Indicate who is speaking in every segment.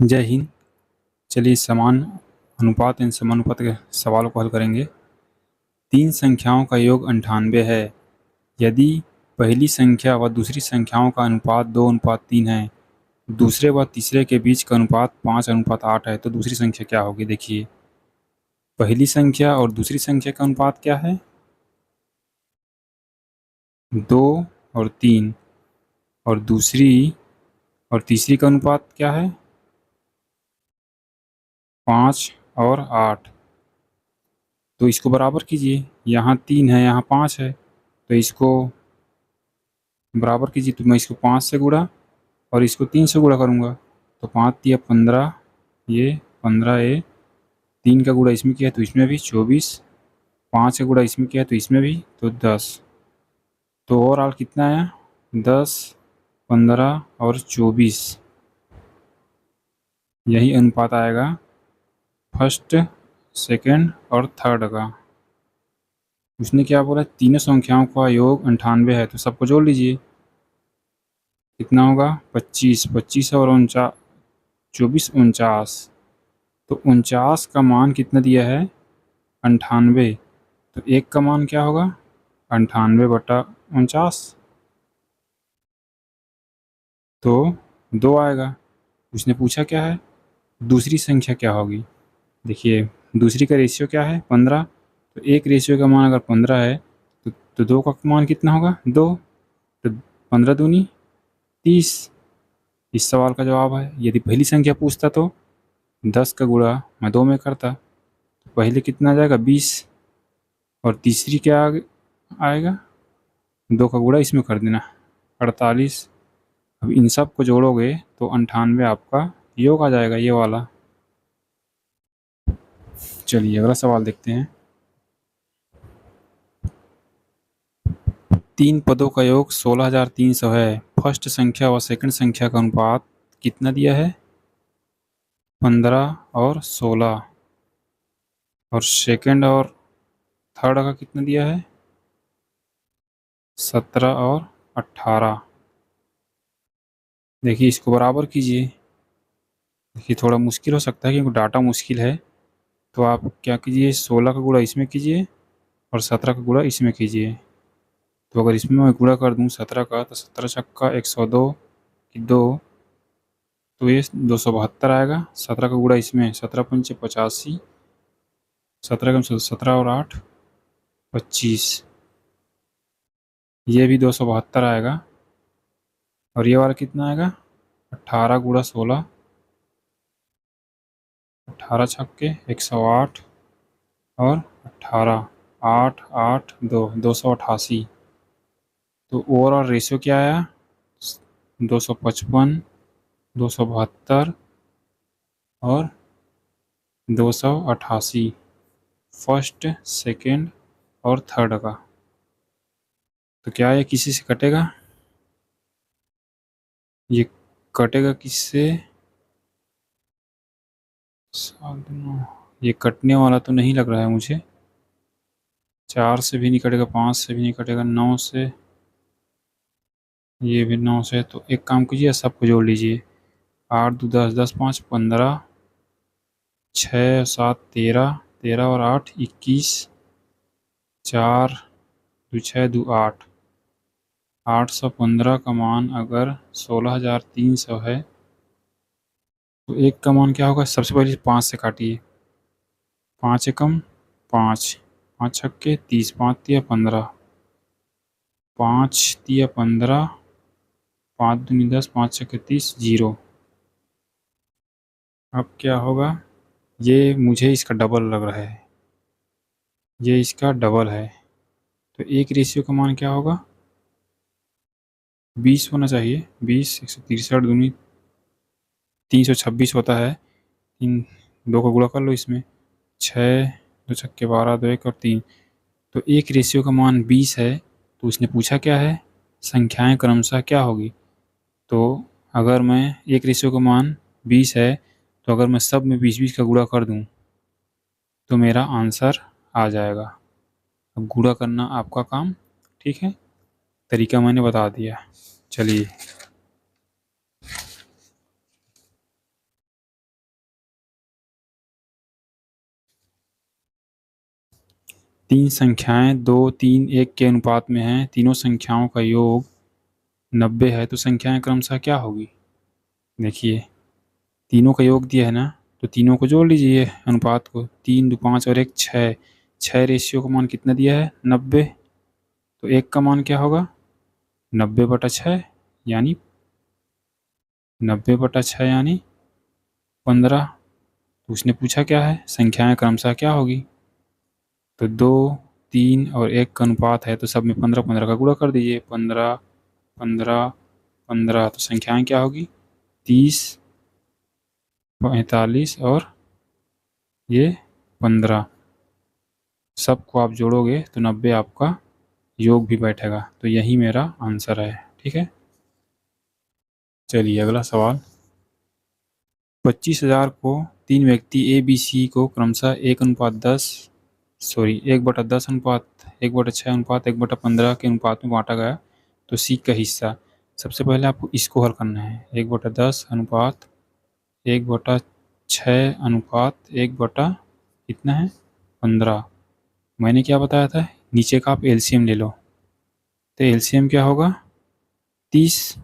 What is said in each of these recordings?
Speaker 1: जय हिंद। चलिए समान अनुपात एवं समानुपात के सवालों को हल करेंगे। 3 संख्याओं का योग 98 है। यदि पहली संख्या व दूसरी संख्याओं का अनुपात 2:3 है, दूसरे व तीसरे के बीच का अनुपात 5:8 है, तो दूसरी संख्या क्या होगी? देखिए, पहली संख्या और दूसरी संख्या का अनुपात क्या है? 2 और 3। और दूसरी और तीसरी का अनुपात क्या है? 5 और 8। तो इसको बराबर कीजिए। यहाँ 3 है, यहाँ 5 है, तो इसको बराबर कीजिए। तो मैं इसको 5 से गुणा और इसको 3 से गुणा करूँगा, तो 5 तिया 15, ये 15 ये 3 का गुणा इसमें किया तो इसमें भी 24, 5 का गुणा इसमें किया तो इसमें भी, तो 10। तो ओवरऑल कितना आया? 10, 15 और 24। यही अनुपात आएगा फर्स्ट, सेकंड और थर्ड का। उसने क्या बोला? तीनों संख्याओं का योग 98 है, तो सबको जोड़ लीजिए। कितना होगा? 25, 25 और 24, 49। तो 49 का मान कितना दिया है? 98। तो 1 का मान क्या होगा? 98/49, तो 2 आएगा। उसने पूछा क्या है? दूसरी संख्या क्या होगी? देखिए, दूसरी का रेशियो क्या है? 15। तो एक रेशियो का मान अगर 15 है, तो 2 का मान कितना होगा? 2। तो 15 दूनी 30। इस सवाल का जवाब है। यदि पहली संख्या पूछता तो 10 का गुणा मैं 2 में करता, तो पहले कितना आ जाएगा? 20। और तीसरी क्या आएगा? 2 का गुणा इसमें कर देना, 48। अब इन सब को जोड़ोगे तो 98 आपका योग आ जाएगा, ये वाला। चलिए अगला सवाल देखते हैं। 3 पदों का योग 16,300 है। फर्स्ट संख्या व सेकंड संख्या का अनुपात कितना दिया है? 15 और 16। और सेकंड और थर्ड का कितना दिया है? 17 और 18। देखिए, इसको बराबर कीजिए। देखिए, थोड़ा मुश्किल हो सकता है क्योंकि डाटा मुश्किल है। तो आप क्या कीजिए? 16 का गुणा इसमें कीजिए और 17 का गुणा इसमें कीजिए। तो अगर इसमें मैं गुणा कर दूं 17 का, तो 17 छक्का 102 की 2, तो ये 272 आएगा। 17 का गुणा इसमें, 17 पंचे 85, 17 कम 17 और 8 25, ये भी 272 आएगा। और ये वाला कितना आएगा? 18 गुणा 16, 18 छक्के 108 और 18, 8 8 2, 288। तो ओवरऑल रेशियो क्या आया? 255, 272 और 288, फर्स्ट, सेकंड और थर्ड का। तो क्या ये किसी से कटेगा? ये कटेगा किससे? ये कटने वाला तो नहीं लग रहा है मुझे। 4 से भी नहीं कटेगा, 5 से भी नहीं कटेगा, 9 से, ये भी 9 से। तो एक काम कीजिए, सबको जोड़ लीजिए। 8 2 10, 10 5 15, 6 7 13, 13 और 8 21, 4 2 6 2 8। 815 का मान अगर 16,300 है, तो 1 का मान क्या होगा? सबसे पहले 5 से काटिए। 5 एकम 5, 5 छक्के 30, 5 तिया 15, 5 तिया 15, 5 दूनी 10, 5 छक्के 30, 0। अब क्या होगा? ये मुझे इसका डबल लग रहा है, ये इसका डबल है। तो एक रेशियो का मान क्या होगा? 20 होना चाहिए। 20, 163 दूनी 326 होता है। 3, 2 का गुणा कर लो इसमें, 6 2 छक्के 12, 2 1 और 3। तो एक रेशियो का मान 20 है। तो उसने पूछा क्या है? संख्याएं क्रमशः क्या होगी? तो अगर मैं एक रेशियो का मान 20 है, तो अगर मैं सब में 20 20 का गुणा कर दूं, तो मेरा आंसर आ जाएगा। अब गुणा करना आपका काम, ठीक है? तरीका मैंने बता दिया। चलिए। तीन संख्याएं 2, 3, 1 के अनुपात में हैं, तीनों संख्याओं का योग 90 है, तो संख्याएं क्रमशः क्या होगी? देखिए तीनों का योग दिया है ना, तो तीनों को जोड़ लीजिए अनुपात को, 3, 2, 5 और 1 6। 6 रेशियो का मान कितना दिया है? 90। तो 1 का मान क्या होगा? 90/6 यानी 90/6 यानी 15। तो उसने पूछा क्या है? संख्याएं क्रमशः क्या होगी? तो 2, 3 और 1 का अनुपात है, तो सब में 15 15 का गुणा कर दीजिए। 15 15 15, तो संख्याएं क्या होगी? 30, 45 और ये 15। सबको आप जोड़ोगे तो 90 आपका योग भी बैठेगा। तो यही मेरा आंसर है। ठीक है, चलिए अगला सवाल। 25,000 को 3 व्यक्ति ए बी सी को क्रमशः 1/10 अनुपात 1/6 अनुपात 1/15 के अनुपात में बांटा गया, तो सी का हिस्सा। सबसे पहले आपको इसको हल करना है। 1/10 अनुपात 1/6 अनुपात 1/ कितना है? 15। मैंने क्या बताया था? नीचे का आप एलसीएम ले लो। तो एलसीएम क्या होगा? 30।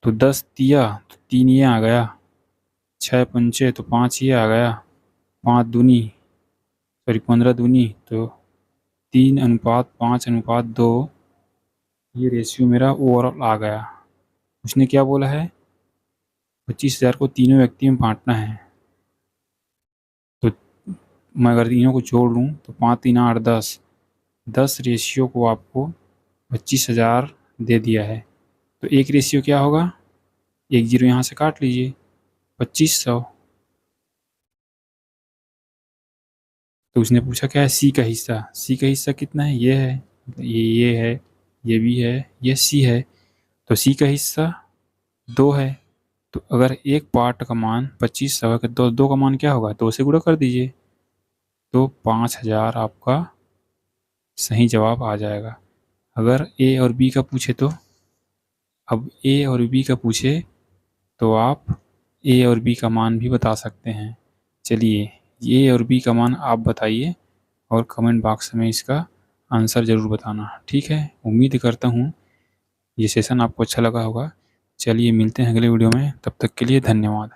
Speaker 1: तो 10 तिया तो 3 ये आ गया, 6 पंचे तो 5 ये आ गया, 5 दूनी 15 दूनी तो 3:5:2, ये रेशियो मेरा ओवरऑल आ गया। उसने क्या बोला है? 25,000 को तीनों व्यक्ति में बांटना है। तो मैं अगर तीनों को जोड़ लूँ तो 5 3 8 10, 10 रेशियो को आपको 25,000 दे दिया है। तो एक रेशियो क्या होगा? 1 0 यहाँ से काट लीजिए, 2500। तो उसने पूछा क्या है? सी का हिस्सा। सी का हिस्सा कितना है? ये है, ये है, ये भी है, ये सी है। तो सी का हिस्सा 2 है। तो अगर एक पार्ट का मान 2500 है तो 2 का मान क्या होगा? 2 से गुणा कर दीजिए, तो 5000 आपका सही जवाब आ जाएगा। अगर ए और बी का पूछे तो, अब ए और बी का पूछे तो आप ए और बी का मान भी बता सकते हैं। चलिए ए और बी का मान आप बताइए और कमेंट बॉक्स में इसका आंसर ज़रूर बताना। ठीक है, उम्मीद करता हूँ ये सेशन आपको अच्छा लगा होगा। चलिए मिलते हैं अगले वीडियो में, तब तक के लिए धन्यवाद।